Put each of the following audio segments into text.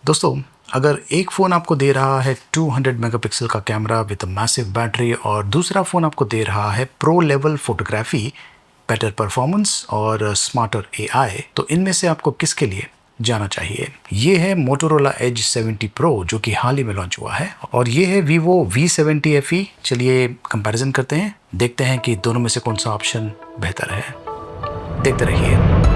दोस्तों, अगर एक फ़ोन आपको दे रहा है 200 मेगापिक्सल का camera with a massive battery और दूसरा फ़ोन आपको दे रहा है pro level photography, better performance और स्मार्टर एआई, तो इनमें से आपको किसके लिए जाना चाहिए? ये है मोटोरोला एज 70 प्रो जो कि हाल ही में लॉन्च हुआ है और ये है वीवो V70 FE। चलिए कंपैरिजन करते हैं, देखते हैं कि दोनों में से कौन सा ऑप्शन बेहतर है। देखते रहिए।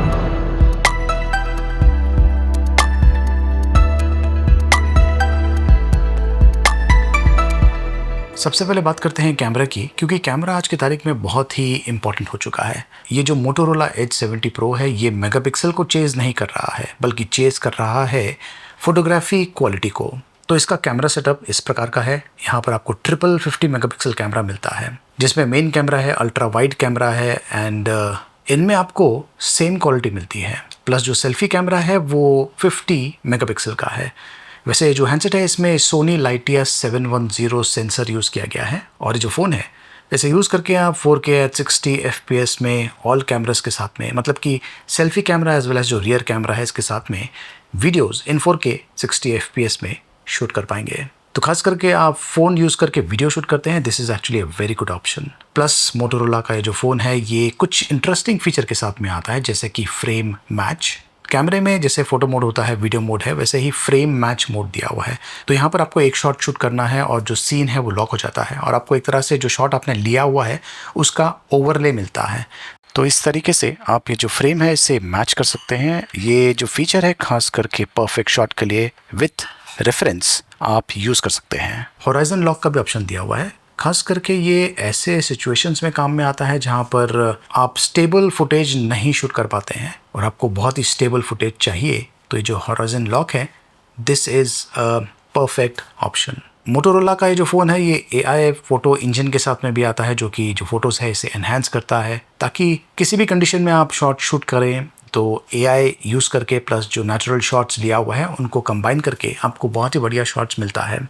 सबसे पहले बात करते हैं कैमरा की, क्योंकि कैमरा आज की तारीख में बहुत ही इंपॉर्टेंट हो चुका है। ये जो मोटोरोला एज 70 प्रो है ये मेगापिक्सल को चेज़ नहीं कर रहा है, बल्कि चेज़ कर रहा है फोटोग्राफी क्वालिटी को। तो इसका कैमरा सेटअप इस प्रकार का है। यहाँ पर आपको ट्रिपल 50 मेगापिक्सल कैमरा मिलता है, जिसमें मेन कैमरा है, अल्ट्रा वाइड कैमरा है एंड इनमें आपको सेम क्वालिटी मिलती है। प्लस जो सेल्फी कैमरा है वो 50 मेगापिक्सल का है। वैसे जो हैंडसेट है इसमें सोनी लाइटिया 710 सेंसर यूज़ किया गया है और ये जो फ़ोन है इसे यूज़ करके आप 4K at 60 FPS में ऑल कैमरास के साथ में, मतलब कि selfie camera as well as जो रियर कैमरा है इसके साथ में वीडियोस इन 4K 60 FPS में शूट कर पाएंगे। तो खास करके आप फ़ोन यूज़ करके वीडियो शूट करते हैं, this is actually a very good option. Plus Motorola का ये जो फ़ोन है ये कुछ इंटरेस्टिंग फीचर के साथ में आता है, जैसे कि फ्रेम मैच। कैमरे में जैसे फोटो मोड होता है, वीडियो मोड है, वैसे ही फ्रेम मैच मोड दिया हुआ है। तो यहाँ पर आपको एक शॉट शूट करना है और जो सीन है वो लॉक हो जाता है और आपको एक तरह से जो शॉट आपने लिया हुआ है उसका ओवरले मिलता है। तो इस तरीके से आप ये जो फ्रेम है इसे मैच कर सकते हैं। ये जो फीचर है खास करके परफेक्ट शॉट के लिए विथ रेफरेंस आप यूज़ कर सकते हैं। होराइजन लॉक का भी ऑप्शन दिया हुआ है। खास करके ये ऐसे सिचुएशंस में काम में आता है जहाँ पर आप स्टेबल फुटेज नहीं शूट कर पाते हैं और आपको बहुत ही स्टेबल फुटेज चाहिए, तो ये जो होराइजन लॉक है this is a perfect option. Motorola का ये जो फ़ोन है ये AI फ़ोटो इंजन के साथ में भी आता है, जो कि जो फ़ोटोज़ है इसे एनहांस करता है ताकि किसी भी कंडीशन में आप शॉट शूट करें तो AI यूज़ करके प्लस जो नेचुरल शॉट्स लिया हुआ है उनको कंबाइन करके आपको बहुत ही बढ़िया शॉट्स मिलता है।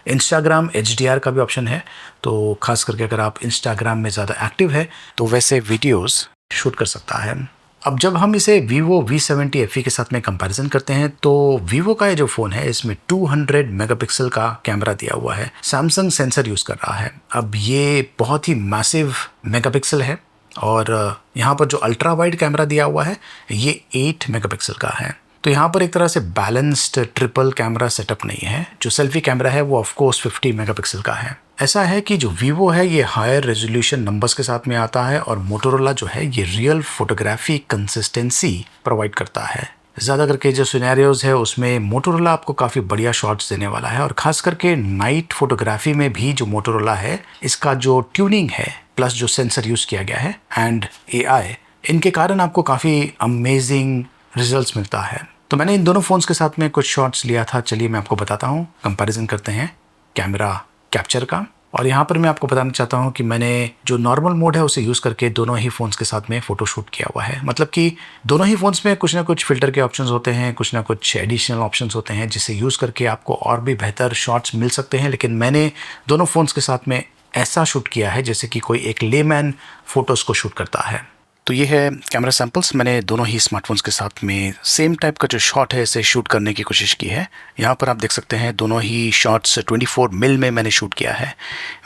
इंस्टाग्राम HDR का भी ऑप्शन है, तो खास करके अगर आप इंस्टाग्राम में ज़्यादा एक्टिव है तो वैसे वीडियोस शूट कर सकता है। अब जब हम इसे वीवो V70 FE के साथ में कंपैरिजन करते हैं तो वीवो का ये जो फ़ोन है इसमें 200 मेगापिक्सल का कैमरा दिया हुआ है, सैमसंग सेंसर यूज़ कर रहा है। अब ये बहुत ही मैसिव मेगापिक्सल है और यहाँ पर जो अल्ट्रा वाइड कैमरा दिया हुआ है ये 8 मेगापिक्सल का है। तो यहाँ पर एक तरह से बैलेंस्ड ट्रिपल कैमरा सेटअप नहीं है। जो सेल्फी कैमरा है वो ऑफकोर्स 50 मेगापिक्सल का है। ऐसा है कि जो वीवो है ये हायर रेजोल्यूशन नंबर्स के साथ में आता है और मोटोरोला जो है ये रियल फोटोग्राफी कंसिस्टेंसी प्रोवाइड करता है। ज़्यादा करके जो सिनेरियोज है उसमें मोटोरोला आपको काफ़ी बढ़िया शॉट्स देने वाला है और ख़ास करके नाइट फोटोग्राफी में भी जो मोटोरोला है इसका जो ट्यूनिंग है प्लस जो सेंसर यूज़ किया गया है एंड AI, इनके कारण आपको काफ़ी अमेजिंग रिजल्ट्स मिलता है। तो मैंने इन दोनों फ़ोन्स के साथ में कुछ शॉट्स लिया था, चलिए मैं आपको बताता हूँ। कंपैरिजन करते हैं कैमरा कैप्चर का और यहाँ पर मैं आपको बताना चाहता हूँ कि मैंने जो नॉर्मल मोड है उसे यूज़ करके दोनों ही फ़ोन्स के साथ में फ़ोटो शूट किया हुआ है। मतलब कि दोनों ही फ़ोन्स में कुछ ना कुछ फ़िल्टर के ऑप्शंस होते हैं, कुछ ना कुछ एडिशनल ऑप्शंस होते हैं जिसे यूज़ करके आपको और भी बेहतर शॉट्स मिल सकते हैं। लेकिन मैंने दोनों फ़ोन्स के साथ में ऐसा शूट किया है जैसे कि कोई एक लेमैन फ़ोटोज़ को शूट करता है। तो ये है कैमरा सैम्पल्स। मैंने दोनों ही स्मार्टफोन्स के साथ में सेम टाइप का जो शॉट है इसे शूट करने की कोशिश की है। यहाँ पर आप देख सकते हैं दोनों ही शॉट्स 24 मिल में मैंने शूट किया है।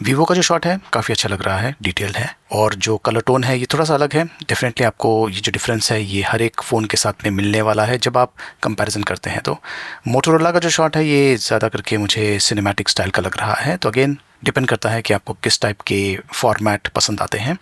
वीवो का जो शॉट है काफ़ी अच्छा लग रहा है, डिटेल है और जो कलर टोन है ये थोड़ा सा अलग है। डेफिनेटली आपको ये जो डिफरेंस है ये हर एक फ़ोन के साथ में मिलने वाला है जब आप कंपैरिजन करते हैं। तो मोटोरोला का जो शॉट है ये ज़्यादा करके मुझे सिनेमैटिक स्टाइल का लग रहा है। तो अगेन डिपेंड करता है कि आपको किस टाइप के फॉर्मेट पसंद आते हैं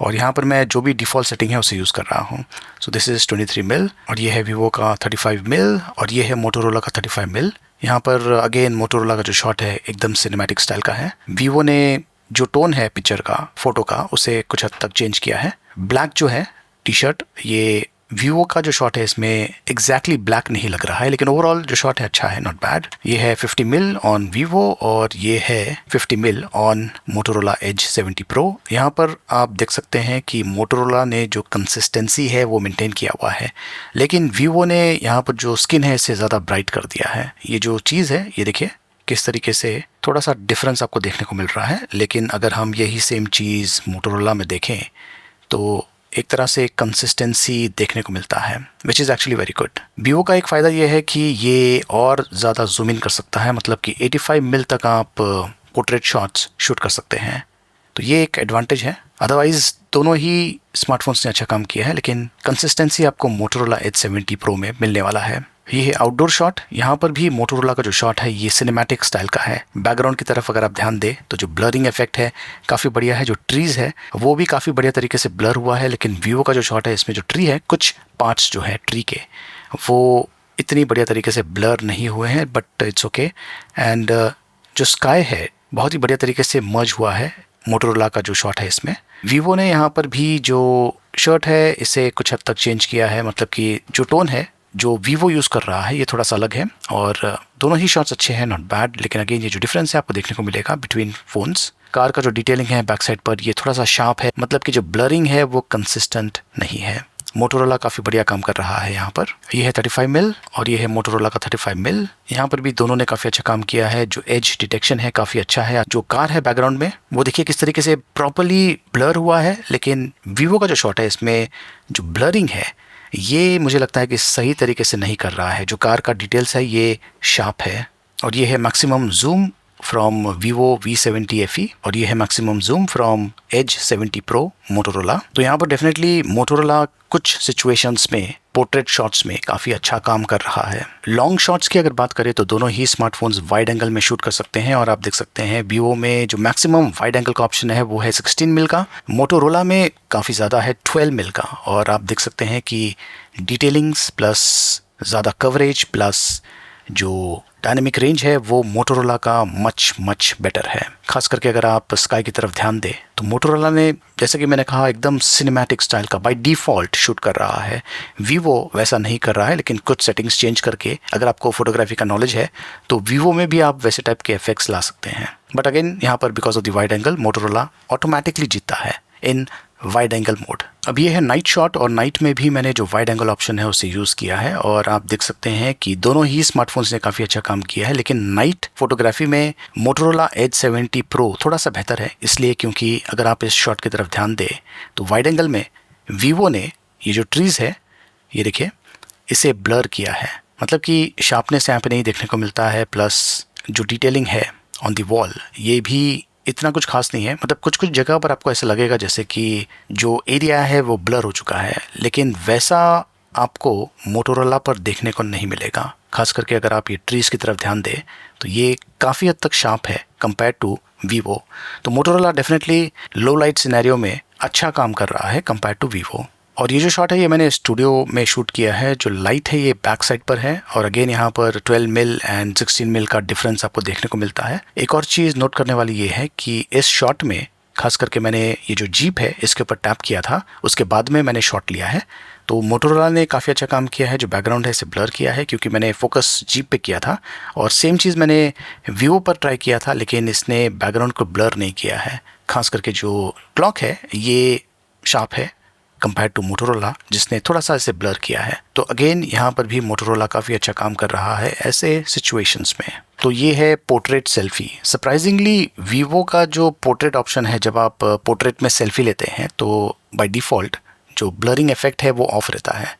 और यहाँ पर मैं जो भी डिफ़ॉल्ट सेटिंग है उसे यूज़ कर रहा हूँ। सो दिस इज़ 23 मिल और ये है वीवो का 35 मिल और ये है मोटोरोला का 35 मिल। यहाँ पर अगेन मोटोरोला का जो शॉट है एकदम सिनेमैटिक स्टाइल का है। वीवो ने जो टोन है पिक्चर का, फ़ोटो का, उसे कुछ हद तक चेंज किया है। ब्लैक जो है टी शर्ट, ये वीवो का जो शॉट है इसमें एग्जैक्टली ब्लैक नहीं लग रहा है, लेकिन ओवरऑल जो शॉट है अच्छा है, नॉट बैड। ये है 50 मिल ऑन वीवो और ये है 50 मिल ऑन मोटोरोला एज 70 प्रो। यहाँ पर आप देख सकते हैं कि मोटोरोला ने जो कंसिस्टेंसी है वो मेंटेन किया हुआ है, लेकिन वीवो ने यहाँ पर जो स्किन है इसे ज़्यादा ब्राइट कर दिया है। ये जो चीज़ है ये देखिए किस तरीके से थोड़ा सा डिफरेंस आपको देखने को मिल रहा है। लेकिन अगर हम यही सेम चीज़ मोटोरोला में देखें तो एक तरह से कंसिस्टेंसी देखने को मिलता है, which is actually very good. Vivo का एक फ़ायदा ये है कि ये और ज़्यादा जूम इन कर सकता है, मतलब कि 85 मिल तक आप पोर्ट्रेट शॉट्स शूट कर सकते हैं, तो ये एक एडवांटेज है। अदरवाइज़ दोनों ही स्मार्टफोन्स ने अच्छा काम किया है, लेकिन कंसिस्टेंसी आपको मोटोरोला एज 70 प्रो में मिलने वाला है। ये है आउटडोर शॉट। यहाँ पर भी मोटोरोला का जो शॉट है ये सिनेमैटिक स्टाइल का है। बैकग्राउंड की तरफ अगर आप ध्यान दें तो जो ब्लरिंग इफेक्ट है काफ़ी बढ़िया है, जो ट्रीज़ है वो भी काफ़ी बढ़िया तरीके से ब्लर हुआ है। लेकिन वीवो का जो शॉट है इसमें जो ट्री है, कुछ पार्ट्स जो है ट्री के वो इतनी बढ़िया तरीके से ब्लर नहीं हुए हैं, बट इट्स ओके। एंड जो स्काई है बहुत ही बढ़िया तरीके से मर्ज हुआ है मोटोरोला का जो शॉट है इसमें। वीवो ने यहाँ पर भी जो शर्ट है इसे कुछ हद तक चेंज किया है, मतलब कि जो टोन है जो वीवो यूज़ कर रहा है ये थोड़ा सा अलग है, और दोनों ही शॉट्स अच्छे हैं, नॉट बैड। लेकिन अगेन ये जो डिफरेंस है आपको देखने को मिलेगा बिटवीन फोन्स। कार का जो डिटेलिंग है बैक साइड पर ये थोड़ा सा शार्प है, मतलब कि जो ब्लरिंग है वो कंसिस्टेंट नहीं है। मोटोरोला काफ़ी बढ़िया काम कर रहा है यहाँ पर। ये है 35 मिल और ये है मोटोरोला का 35 मिल। यहाँ पर भी दोनों ने काफ़ी अच्छा काम किया है। जो एज डिटेक्शन है काफ़ी अच्छा है। जो कार है बैकग्राउंड में वो देखिए किस तरीके से प्रॉपरली ब्लर हुआ है, लेकिन वीवो का जो शॉट है इसमें जो ब्लरिंग है ये मुझे लगता है कि सही तरीके से नहीं कर रहा है। जो कार का डिटेल्स है ये शार्प है। और ये है maximum zoom from Vivo V70 FE और ये है maximum zoom from Edge 70 Pro Motorola. तो यहाँ पर डेफिनेटली मोटोरोला कुछ सिचुएशंस में पोर्ट्रेट शॉट्स में काफ़ी अच्छा काम कर रहा है। लॉन्ग शॉट्स की अगर बात करें तो दोनों ही स्मार्टफोन्स वाइड एंगल में शूट कर सकते हैं, और आप देख सकते हैं Vivo में जो मैक्सिमम वाइड एंगल का ऑप्शन है वो है 16 मिल का, मोटोरोला में काफ़ी ज़्यादा है 12 मिल का। और आप देख सकते हैं कि डिटेलिंग्स प्लस ज़्यादा कवरेज प्लस जो डायनेमिक रेंज है वो मोटोरोला का मच बेटर है। खास करके अगर आप स्काई की तरफ ध्यान दें तो मोटोरोला ने, जैसे कि मैंने कहा, एकदम सिनेमैटिक स्टाइल का बाय डिफ़ॉल्ट शूट कर रहा है। वीवो वैसा नहीं कर रहा है, लेकिन कुछ सेटिंग्स चेंज करके अगर आपको फोटोग्राफी का नॉलेज है तो वीवो में भी आप वैसे टाइप के इफेक्ट्स ला सकते हैं। बट अगेन यहाँ पर because of the wide angle Motorola automatically जीतता है इन वाइड एंगल मोड। अब ये है नाइट शॉट, और नाइट में भी मैंने जो वाइड एंगल ऑप्शन है उसे यूज़ किया है, और आप देख सकते हैं कि दोनों ही स्मार्टफोन्स ने काफ़ी अच्छा काम किया है। लेकिन नाइट फोटोग्राफी में मोटोरोला एज 70 प्रो थोड़ा सा बेहतर है, इसलिए क्योंकि अगर आप इस शॉट की तरफ ध्यान दें तो वाइड एंगल में वीवो ने ये जो ट्रीज़ है ये देखिए इसे ब्लर किया है, मतलब कि शार्पनेस यहाँ पे नहीं देखने को मिलता है। प्लस जो डिटेलिंग है ऑन दी वॉल ये भी इतना कुछ खास नहीं है, मतलब कुछ जगह पर आपको ऐसा लगेगा जैसे कि जो एरिया है वो ब्लर हो चुका है, लेकिन वैसा आपको मोटोरोला पर देखने को नहीं मिलेगा। खास करके अगर आप ये ट्रीज़ की तरफ ध्यान दें तो ये काफ़ी हद तक शार्प है कंपेयर टू वीवो। तो मोटोरोला डेफिनेटली लो लाइट सिनेरियो में अच्छा काम कर रहा है कंपेयर टू वीवो। और ये जो शॉट है ये मैंने स्टूडियो में शूट किया है। जो लाइट है ये बैक साइड पर है, और अगेन यहाँ पर 12 मिल एंड 16 मिल का डिफरेंस आपको देखने को मिलता है। एक और चीज़ नोट करने वाली ये है कि इस शॉट में खास करके मैंने ये जो जीप है इसके ऊपर टैप किया था, उसके बाद में मैंने शॉट लिया है। तो मोटोरोला ने काफ़ी अच्छा काम किया है। जो बैकग्राउंड है इसे ब्लर किया है क्योंकि मैंने फोकस जीप पे किया था, और सेम चीज़ मैंने वीवो पर ट्राई किया था, लेकिन इसने बैकग्राउंड को ब्लर नहीं किया है। खास करके जो क्लॉक है ये शार्प है कंपेयर टू मोटोरोला जिसने थोड़ा सा इसे ब्लर किया है। तो अगेन यहाँ पर भी मोटोरोला काफ़ी अच्छा काम कर रहा है ऐसे सिचुएशंस में। तो ये है पोर्ट्रेट सेल्फी। सरप्राइजिंगली वीवो का जो पोर्ट्रेट ऑप्शन है, जब आप पोर्ट्रेट में सेल्फी लेते हैं तो बाय डिफ़ॉल्ट जो ब्लरिंग इफेक्ट है वो ऑफ रहता है।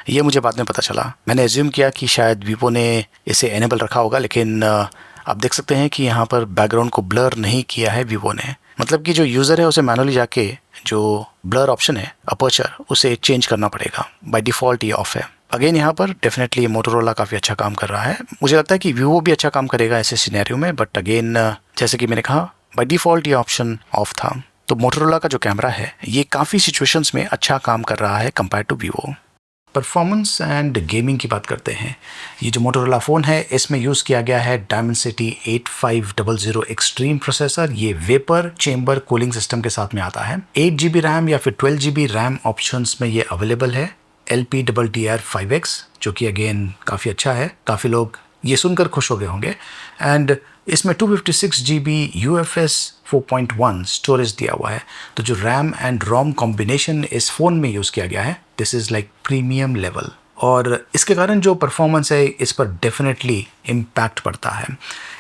ये मुझे बाद में पता चला। मैंने एज्यूम किया कि शायद वीवो ने इसे एनेबल रखा होगा, लेकिन आप देख सकते हैं कि यहाँ पर बैकग्राउंड को ब्लर नहीं किया है वीवो ने। मतलब कि जो यूज़र है उसे मैनुअली जाके जो ब्लर ऑप्शन है अपर्चर उसे चेंज करना पड़ेगा। बाय डिफ़ॉल्ट ये ऑफ है। अगेन यहाँ पर डेफिनेटली मोटोरोला काफ़ी अच्छा काम कर रहा है। मुझे लगता है कि वीवो भी अच्छा काम करेगा ऐसे सिनेरियो में, बट अगेन जैसे कि मैंने कहा बाय डिफ़ॉल्ट ये ऑप्शन ऑफ था। तो मोटोरोला का जो कैमरा है ये काफ़ी सिचुएशंस में अच्छा काम कर रहा है compare to Vivo. Performance and gaming की बात करते हैं। ये जो मोटोरोला फ़ोन है इसमें यूज़ किया गया है Dimensity 8500 एक्सट्रीम प्रोसेसर। ये वेपर चेम्बर कूलिंग सिस्टम के साथ में आता है। 8 GB रैम या फिर 12 GB रैम ऑप्शंस में ये अवेलेबल है। LPDDR5X जो कि अगेन काफ़ी अच्छा है, काफ़ी लोग ये सुनकर खुश हो गए होंगे। एंड इसमें 256 GB UFS 4.1 स्टोरेज दिया हुआ है। तो जो रैम एंड रोम कॉम्बिनेशन इस फ़ोन में यूज़ किया गया है this is like premium level, और इसके कारण जो परफॉर्मेंस है इस पर डेफिनेटली इम्पैक्ट पड़ता है।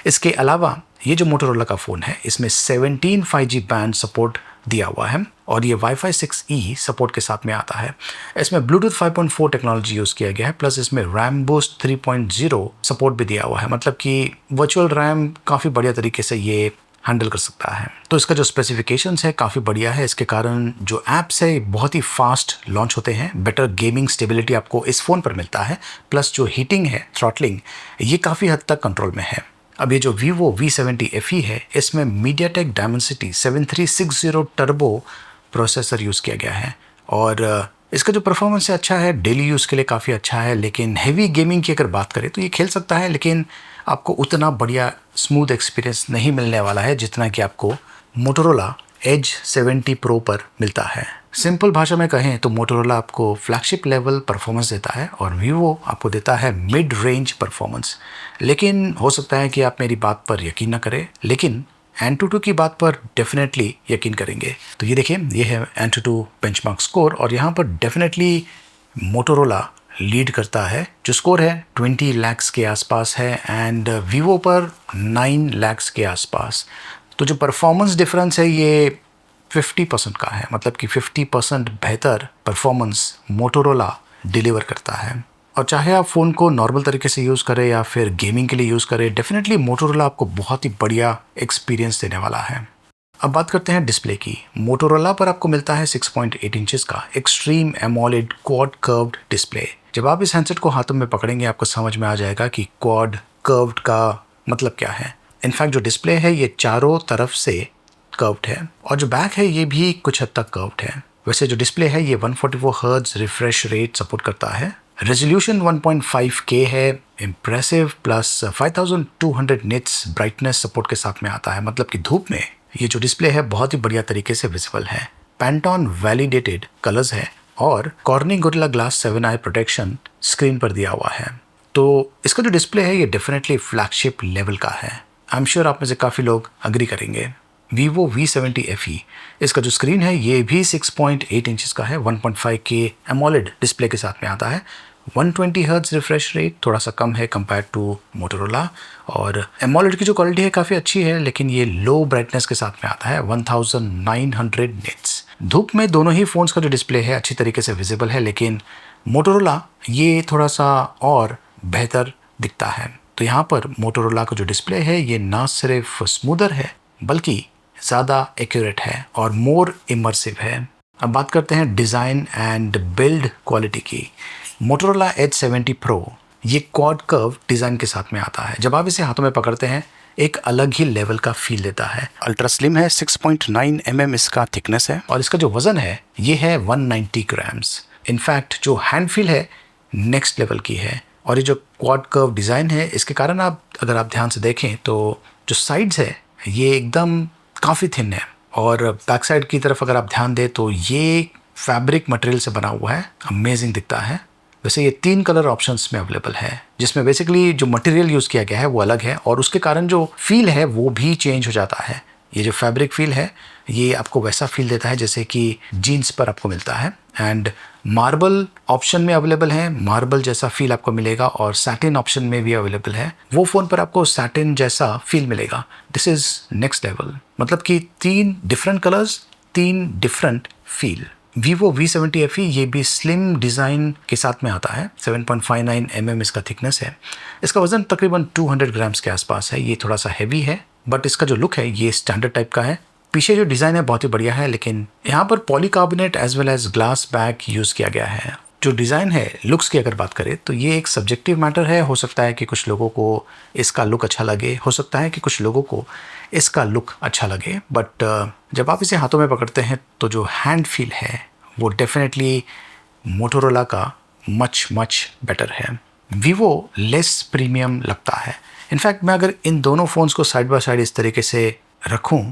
इसके अलावा ये जो मोटोरोला का फ़ोन है इसमें 17 5G बैंड सपोर्ट दिया हुआ है और ये Wi-Fi 6E सपोर्ट के साथ में आता है। इसमें Bluetooth 5.4 टेक्नोलॉजी यूज़ किया गया है, प्लस इसमें RAM Boost 3.0 सपोर्ट भी दिया हुआ है, मतलब कि वर्चुअल रैम काफ़ी बढ़िया तरीके से ये हैंडल कर सकता है। तो इसका जो स्पेसिफिकेशंस है काफ़ी बढ़िया है, इसके कारण जो ऐप्स है बहुत ही फास्ट लॉन्च होते हैं। बेटर गेमिंग स्टेबिलिटी आपको इस फ़ोन पर मिलता है, प्लस जो हीटिंग है, थ्रॉटलिंग, ये काफ़ी हद तक कंट्रोल में है। अब ये जो Vivo V70 FE है, इसमें MediaTek Dimensity 7360 turbo processor use किया गया है और इसका जो परफॉर्मेंस है अच्छा है, डेली यूज़ के लिए काफ़ी अच्छा है। लेकिन हेवी गेमिंग की अगर बात करें तो ये खेल सकता है, लेकिन आपको उतना बढ़िया स्मूथ एक्सपीरियंस नहीं मिलने वाला है जितना कि आपको Motorola Edge 70 Pro पर मिलता है। सिंपल भाषा में कहें तो Motorola आपको फ्लैगशिप लेवल परफॉर्मेंस देता है और Vivo आपको देता है मिड रेंज परफॉर्मेंस। लेकिन हो सकता है कि आप मेरी बात पर यकीन ना करें, लेकिन Antutu की बात पर डेफिनेटली यकीन करेंगे। तो ये देखिए, ये है Antutu बेंचमार्क स्कोर और यहाँ पर डेफिनेटली Motorola लीड करता है। जो स्कोर है 20 लाख के आसपास है एंड Vivo पर 9 लाख के आसपास। तो जो परफॉर्मेंस डिफरेंस है ये 50% का है, मतलब कि 50% बेहतर परफॉर्मेंस Motorola डिलीवर करता है। और चाहे आप फ़ोन को नॉर्मल तरीके से यूज़ करें या फिर गेमिंग के लिए यूज़ करें, डेफिनेटली Motorola आपको बहुत ही बढ़िया एक्सपीरियंस देने वाला है। अब बात करते हैं डिस्प्ले की। Motorola पर आपको मिलता है 6.8 इंचेस का extreme AMOLED quad curved display. जब आप इस हैंडसेट को हाथों में पकड़ेंगे आपको समझ में आ जाएगा कि क्वाड कर्व्ड का मतलब क्या है। इनफैक्ट जो डिस्प्ले है ये चारों तरफ से कर्व्ड है और जो बैक है ये भी कुछ हद तक कर्व्ड है। वैसे जो डिस्प्ले है ये 144 हर्ट्ज रिफ्रेश रेट सपोर्ट करता है। रेजोल्यूशन 1.5K है, impressive, plus 5200 nits brightness support के साथ में आता है, मतलब कि धूप में ये जो डिस्प्ले है बहुत ही बढ़िया तरीके से विजिबल है। पैंटॉन वैलिडेटेड कलर्स है और कॉर्निंग गोरिल्ला ग्लास 7 आई प्रोटेक्शन स्क्रीन पर दिया हुआ है। तो इसका जो डिस्प्ले है ये डेफिनेटली फ्लैगशिप लेवल का है। आई एम श्योर आप में से काफ़ी लोग अग्री करेंगे। Vivo V70 FE, इसका जो स्क्रीन है ये भी 6.8 इंचेस का है, 1.5K एमोलेड डिस्प्ले के साथ में आता है। 120 हर्ट्ज रिफ्रेश रेट, थोड़ा सा कम है कंपेयर टू Motorola, और एमोलेड की जो क्वालिटी है काफ़ी अच्छी है, लेकिन ये लो ब्राइटनेस के साथ में आता है, 1900 निट्स। धूप में दोनों ही फ़ोन्स का जो डिस्प्ले है अच्छी तरीके से विजिबल है, लेकिन Motorola ये थोड़ा सा और बेहतर दिखता है। तो यहाँ पर Motorola का जो डिस्प्ले है ये ना सिर्फ स्मूदर है बल्कि ज़्यादा एक्यूरेट है और मोर इमर्सिव है। अब बात करते हैं डिज़ाइन एंड बिल्ड क्वालिटी की। Motorola Edge 70 Pro ये क्वाड कर्व डिज़ाइन के साथ में आता है। जब आप इसे हाथों में पकड़ते हैं एक अलग ही लेवल का फील देता है। अल्ट्रा स्लिम है, 6.9 mm इसका थिकनेस है और इसका जो वज़न है ये है 190 ग्राम्स। इनफैक्ट जो हैंड फील है नेक्स्ट लेवल की है और ये जो क्वाड कर्व डिज़ाइन है इसके कारण अगर आप ध्यान से देखें तो जो साइड्स है ये एकदम काफ़ी थिन है और बैक साइड की तरफ अगर आप ध्यान दें तो ये फैब्रिक मटेरियल से बना हुआ है, अमेजिंग दिखता है। वैसे ये 3 कलर ऑप्शंस में अवेलेबल है, जिसमें बेसिकली जो मटेरियल यूज़ किया गया है वो अलग है और उसके कारण जो फील है वो भी चेंज हो जाता है। ये जो फैब्रिक फील है ये आपको वैसा फील देता है जैसे कि जीन्स पर आपको मिलता है। एंड मार्बल ऑप्शन में अवेलेबल है, मार्बल जैसा फील आपको मिलेगा, और सैटिन ऑप्शन में भी अवेलेबल है। वो फ़ोन पर आपको सैटिन जैसा फील मिलेगा। दिस इज़ नेक्स्ट लेवल, मतलब कि 3 different colours, 3 different feel. Vivo V70 FE ये भी स्लिम डिज़ाइन के साथ में आता है, 7.59 mm इसका थिकनेस है। इसका वज़न तकरीबन 200 ग्राम्स के आसपास है। ये थोड़ा सा हैवी है बट इसका जो लुक है ये स्टैंडर्ड टाइप का है। पीछे जो डिज़ाइन है बहुत ही बढ़िया है, लेकिन यहाँ पर polycarbonate as well as glass back use किया गया है। जो डिज़ाइन है लुक्स की अगर बात करें तो ये एक सब्जेक्टिव मैटर है। हो सकता है कि कुछ लोगों को इसका लुक अच्छा लगे, हो सकता है कि कुछ लोगों को इसका लुक अच्छा लगे, बट जब आप इसे हाथों में पकड़ते हैं तो जो हैंड फील है वो डेफिनेटली Motorola का मच बेटर है। Vivo लेस प्रीमियम लगता है। इनफैक्ट मैं अगर इन दोनों फ़ोन्स को साइड बाय साइड इस तरीके से रखूं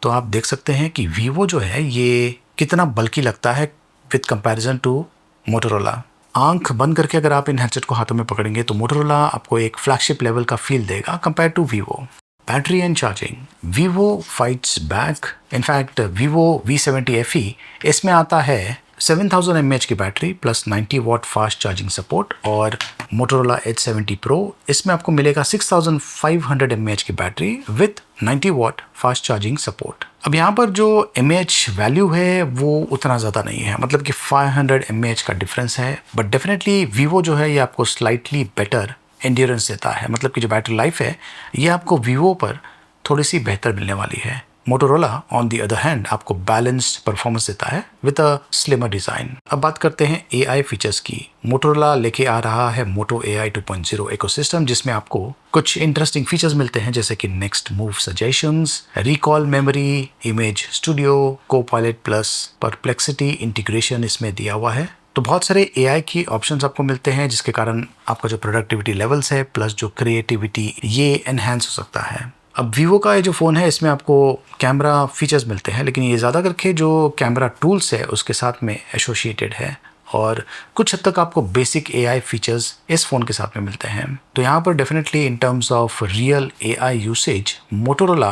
तो आप देख सकते हैं कि Vivo जो है ये कितना बल्कि लगता है विद कंपैरिजन टू Motorola। आंख बंद करके अगर आप इन हैंडसेट को हाथों में पकड़ेंगे तो Motorola आपको एक फ्लैगशिप लेवल का फील देगा compare to Vivo। Battery and charging, Vivo fights back. In fact Vivo V70 FE इसमें आता है 7000 mAh की battery plus 90 watt fast charging support और Motorola H70 Pro। इसमें आपको मिलेगा 6500 mAh की battery with 90 watt fast charging support. अब यहाँ पर जो mAh वैल्यू है वो उतना ज़्यादा नहीं है, मतलब कि 500 mAh का डिफरेंस है, बट डेफिनेटली वीवो जो है ये आपको स्लाइटली बेटर एंड्योरेंस देता है, मतलब कि जो बैटरी लाइफ है ये आपको वीवो पर थोड़ी सी बेहतर मिलने वाली है। Motorola on the other hand आपको बैलेंस्ड परफॉर्मेंस देता है विद अ स्लिमर डिज़ाइन। अब बात करते हैं AI फीचर्स की। मोटोरोला लेके आ रहा है मोटो AI 2.0 इकोसिस्टम, जिसमें आपको कुछ इंटरेस्टिंग फीचर्स मिलते हैं जैसे कि next move suggestions, recall memory, image studio, Copilot plus, perplexity integration इसमें दिया हुआ है। तो बहुत सारे AI की ऑप्शंस आपको मिलते हैं जिसके कारण आपका जो प्रोडक्टिविटी लेवल्स है प्लस जो क्रिएटिविटी ये एनहेंस हो सकता है। अब वीवो का ये जो फ़ोन है इसमें आपको कैमरा फीचर्स मिलते हैं, लेकिन ये ज़्यादा करके जो कैमरा टूल्स है उसके साथ में एसोसिएटेड है और कुछ हद तक आपको बेसिक AI फीचर्स इस फ़ोन के साथ में मिलते हैं। तो यहाँ पर definitely in terms of real AI usage Motorola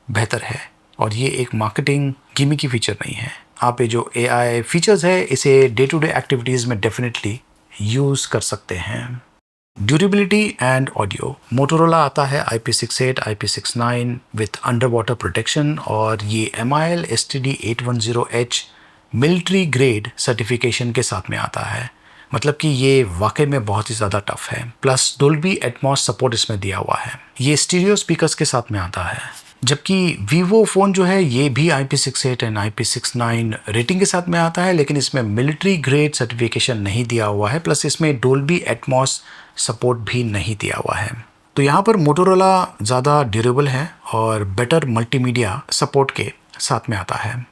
बेहतर है और ये एक मार्केटिंग गिमिकी फीचर नहीं है। आप ये जो AI फीचर्स है इसे डे टू डे एक्टिविटीज़ में डेफिनेटली यूज़ कर सकते हैं। ड्यूरेबिलिटी एंड ऑडियो, मोटोरोला आता है IP68, IP69 with under water protection और ये MIL STD 810H military grade certification के साथ में आता है, मतलब कि ये वाकई में बहुत ही ज़्यादा टफ है। प्लस डोल्बी एटमॉस सपोर्ट इसमें दिया हुआ है। ये स्टीरियो स्पीकर्स के साथ में आता है, जबकि वीवो फ़ोन जो है ये भी IP68 एंड IP69 रेटिंग के साथ में आता है, लेकिन इसमें मिलिट्री ग्रेड सर्टिफिकेशन नहीं दिया हुआ है, प्लस इसमें डोल्बी एटमॉस सपोर्ट भी नहीं दिया हुआ है। तो यहाँ पर मोटोरोला ज़्यादा ड्यूरेबल है और बेटर मल्टीमीडिया सपोर्ट के साथ में आता है।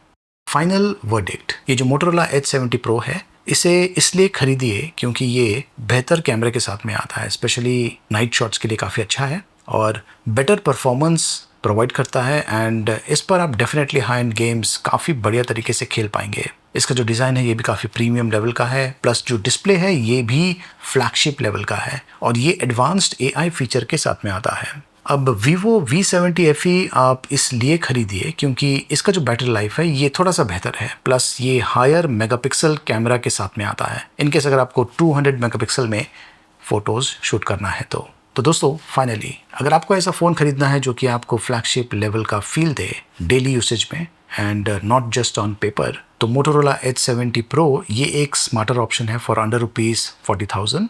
फाइनल वर्डिक्ट, ये जो मोटोरोला H70 Pro है इसे इसलिए खरीदिए क्योंकि ये बेहतर कैमरे के साथ में आता है, स्पेशली नाइट शॉट्स के लिए काफ़ी अच्छा है और बेटर परफॉर्मेंस प्रोवाइड करता है एंड इस पर आप डेफिनेटली हाई एंड गेम्स काफ़ी बढ़िया तरीके से खेल पाएंगे। इसका जो डिज़ाइन है ये भी काफ़ी प्रीमियम लेवल का है, प्लस जो डिस्प्ले है ये भी फ्लैगशिप लेवल का है और ये एडवांस्ड AI फीचर के साथ में आता है। अब Vivo V70 FE आप इसलिए खरीदिए क्योंकि इसका जो बैटरी लाइफ है ये थोड़ा सा बेहतर है, प्लस ये हायर मेगापिक्सल कैमरा के साथ में आता है इनकेस अगर आपको 200 मेगापिक्सल में फ़ोटोज़ शूट करना है तो दोस्तों फाइनली अगर आपको ऐसा फ़ोन खरीदना है जो कि आपको फ्लैगशिप लेवल का फील दे डेली यूसेज में and not just on paper, तो मोटोरोला H70 Pro ये एक स्मार्टर ऑप्शन है फॉर अंडर ₹40,000।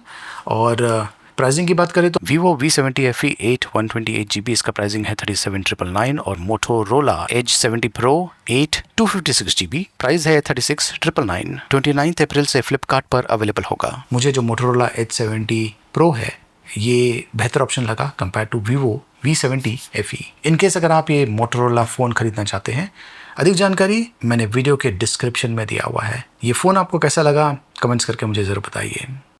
और प्राइसिंग की बात करें तो Vivo V70 FE 8 128GB इसका प्राइसिंग है 37,999 और Motorola H70 Pro 8 256GB price है 36,999। 29 अप्रैल से फ्लिपकार्ट पर अवेलेबल होगा। मुझे जो मोटोरोला H70 Pro है ये बेहतर ऑप्शन लगा compare to Vivo V70 FE। In case अगर आप ये मोटोरोला फ़ोन खरीदना चाहते हैं, अधिक जानकारी मैंने वीडियो के डिस्क्रिप्शन में दिया हुआ है। ये फ़ोन आपको कैसा लगा कमेंट्स करके मुझे ज़रूर बताइए।